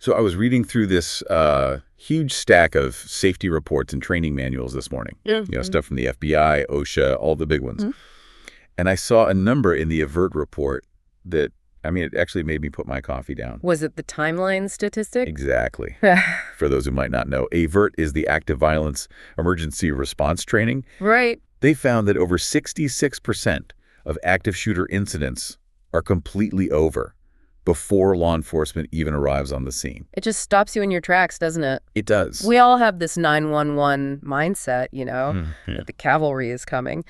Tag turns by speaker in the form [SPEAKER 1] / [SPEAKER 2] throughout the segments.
[SPEAKER 1] So I was reading through this huge stack of safety reports and training manuals this morning.
[SPEAKER 2] Yeah.
[SPEAKER 1] Stuff from the FBI, OSHA, all the big ones.
[SPEAKER 2] Mm-hmm.
[SPEAKER 1] And I saw a number in the AVERT report that, it actually made me put my coffee down.
[SPEAKER 2] Was it the timeline statistic?
[SPEAKER 1] Exactly. For those who might not know, AVERT is the Active Violence Emergency Response Training.
[SPEAKER 2] Right.
[SPEAKER 1] They found that over 66% of active shooter incidents are completely over before law enforcement even arrives on the scene.
[SPEAKER 2] It just stops you in your tracks, doesn't it?
[SPEAKER 1] It does.
[SPEAKER 2] We all have this 911 mindset,
[SPEAKER 1] Yeah.
[SPEAKER 2] that the cavalry is coming.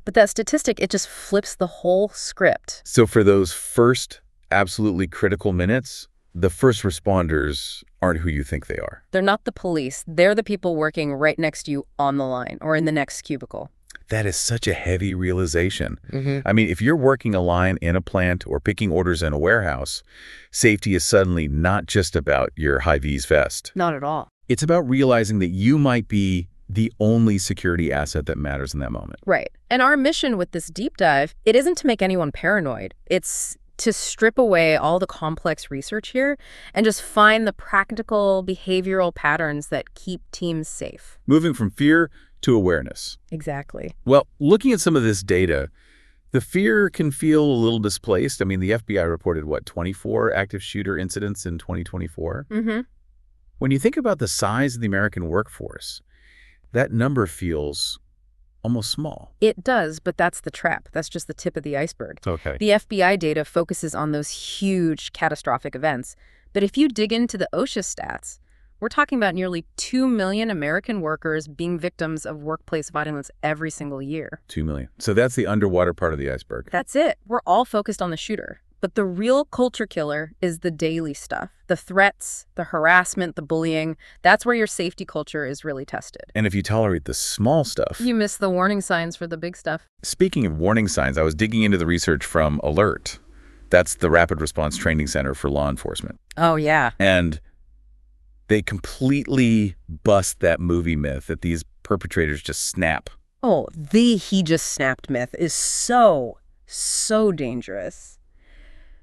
[SPEAKER 2] But that statistic, it just flips the whole script.
[SPEAKER 1] So for those first absolutely critical minutes, the first responders aren't who you think they are.
[SPEAKER 2] They're not the police. They're the people working right next to you on the line or in the next cubicle.
[SPEAKER 1] That is such a heavy realization.
[SPEAKER 2] Mm-hmm.
[SPEAKER 1] If you're working a line in a plant or picking orders in a warehouse, safety is suddenly not just about your high-vis vest.
[SPEAKER 2] Not at all.
[SPEAKER 1] It's about realizing that you might be the only security asset that matters in that moment.
[SPEAKER 2] Right. And our mission with this deep dive, it isn't to make anyone paranoid. It's to strip away all the complex research here and just find the practical behavioral patterns that keep teams safe.
[SPEAKER 1] Moving from fear to awareness.
[SPEAKER 2] Exactly.
[SPEAKER 1] Well, looking at some of this data, the fear can feel a little displaced. The FBI reported, 24 active shooter incidents in 2024?
[SPEAKER 2] Mm-hmm.
[SPEAKER 1] When you think about the size of the American workforce, that number feels almost small.
[SPEAKER 2] It does, but that's the trap. That's just the tip of the iceberg.
[SPEAKER 1] Okay.
[SPEAKER 2] The FBI data focuses on those huge catastrophic events. But if you dig into the OSHA stats, we're talking about nearly 2 million American workers being victims of workplace violence every single year.
[SPEAKER 1] 2 million. So that's the underwater part of the iceberg.
[SPEAKER 2] That's it. We're all focused on the shooter. But the real culture killer is the daily stuff. The threats, the harassment, the bullying. That's where your safety culture is really tested.
[SPEAKER 1] And if you tolerate the small stuff...
[SPEAKER 2] You miss the warning signs for the big stuff.
[SPEAKER 1] Speaking of warning signs, I was digging into the research from ALERT. That's the Rapid Response Training Center for Law Enforcement.
[SPEAKER 2] Oh, yeah.
[SPEAKER 1] And they completely bust that movie myth that these perpetrators just snap.
[SPEAKER 2] Oh, the he just snapped myth is so dangerous.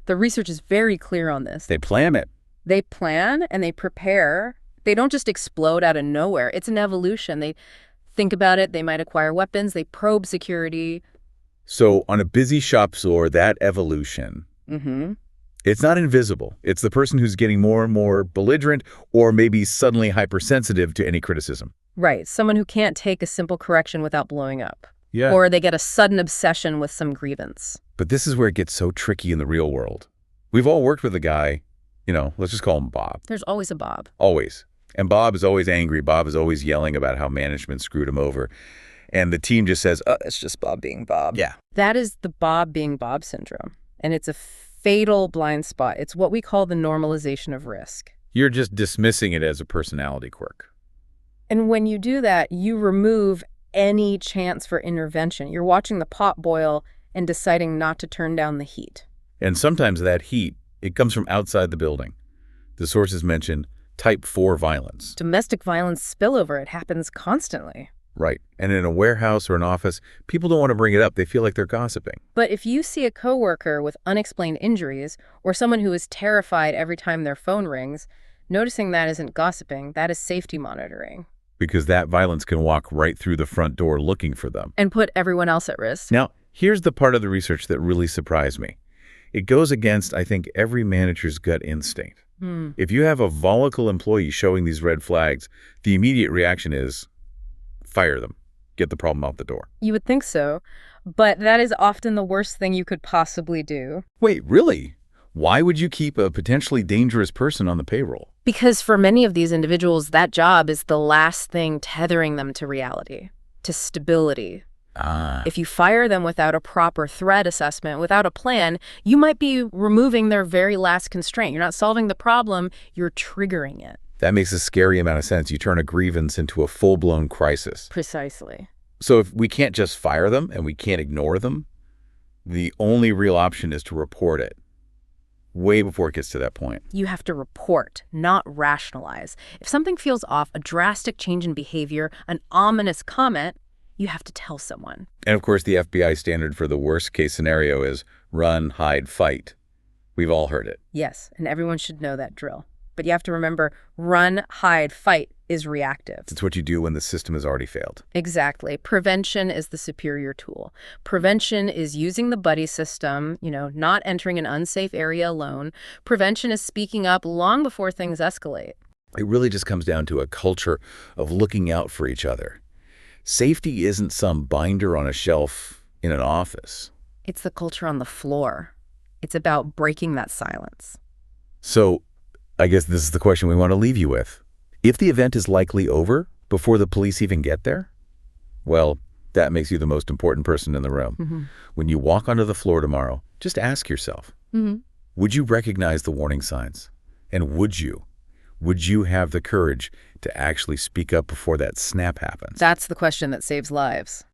[SPEAKER 2] The research is very clear on this.
[SPEAKER 1] They plan it.
[SPEAKER 2] They plan and they prepare. They don't just explode out of nowhere. It's an evolution. They think about it. They might acquire weapons. They probe security.
[SPEAKER 1] So on a busy shop floor, that evolution, it's not invisible. It's the person who's getting more and more belligerent or maybe suddenly hypersensitive to any criticism.
[SPEAKER 2] Right. Someone who can't take a simple correction without blowing up.
[SPEAKER 1] Yeah.
[SPEAKER 2] Or they get a sudden obsession with some grievance.
[SPEAKER 1] But this is where it gets so tricky in the real world. We've all worked with a guy, let's just call him Bob.
[SPEAKER 2] There's always a Bob.
[SPEAKER 1] Always. And Bob is always angry. Bob is always yelling about how management screwed him over. And the team just says, it's just Bob being Bob. Yeah.
[SPEAKER 2] That is the Bob being Bob syndrome. And it's a fatal blind spot. It's what we call the normalization of risk.
[SPEAKER 1] You're just dismissing it as a personality quirk.
[SPEAKER 2] And when you do that, you remove any chance for intervention. You're watching the pot boil and deciding not to turn down the heat.
[SPEAKER 1] And sometimes that heat, it comes from outside the building. The sources mention type 4 violence.
[SPEAKER 2] Domestic violence spillover, it happens constantly.
[SPEAKER 1] Right. And in a warehouse or an office, people don't want to bring it up. They feel like they're gossiping.
[SPEAKER 2] But if you see a coworker with unexplained injuries or someone who is terrified every time their phone rings, noticing that isn't gossiping, that is safety monitoring.
[SPEAKER 1] Because that violence can walk right through the front door looking for them.
[SPEAKER 2] And put everyone else at risk.
[SPEAKER 1] Now, here's the part of the research that really surprised me. It goes against, I think, every manager's gut instinct. If you have a volatile employee showing these red flags, the immediate reaction is, fire them. Get the problem out the door.
[SPEAKER 2] You would think so, but that is often the worst thing you could possibly do.
[SPEAKER 1] Wait, really? Why would you keep a potentially dangerous person on the payroll?
[SPEAKER 2] Because for many of these individuals, that job is the last thing tethering them to reality, to stability. If you fire them without a proper threat assessment, without a plan, you might be removing their very last constraint. You're not solving the problem, you're triggering it.
[SPEAKER 1] That makes a scary amount of sense. You turn a grievance into a full-blown crisis.
[SPEAKER 2] Precisely.
[SPEAKER 1] So if we can't just fire them and we can't ignore them, the only real option is to report it way before it gets to that point.
[SPEAKER 2] You have to report, not rationalize. If something feels off, a drastic change in behavior, an ominous comment, you have to tell someone.
[SPEAKER 1] And of course, the FBI standard for the worst case scenario is run, hide, fight. We've all heard it.
[SPEAKER 2] Yes, and everyone should know that drill. But you have to remember, run, hide, fight is reactive.
[SPEAKER 1] It's what you do when the system has already failed.
[SPEAKER 2] Exactly. Prevention is the superior tool. Prevention is using the buddy system, not entering an unsafe area alone. Prevention is speaking up long before things escalate.
[SPEAKER 1] It really just comes down to a culture of looking out for each other. Safety isn't some binder on a shelf in an office.
[SPEAKER 2] It's the culture on the floor. It's about breaking that silence.
[SPEAKER 1] So, I guess this is the question we want to leave you with. If the event is likely over before the police even get there, well, that makes you the most important person in the room. When you walk onto the floor tomorrow, just ask yourself, would you recognize the warning signs? And would you have the courage to actually speak up before that snap happens?
[SPEAKER 2] That's the question that saves lives.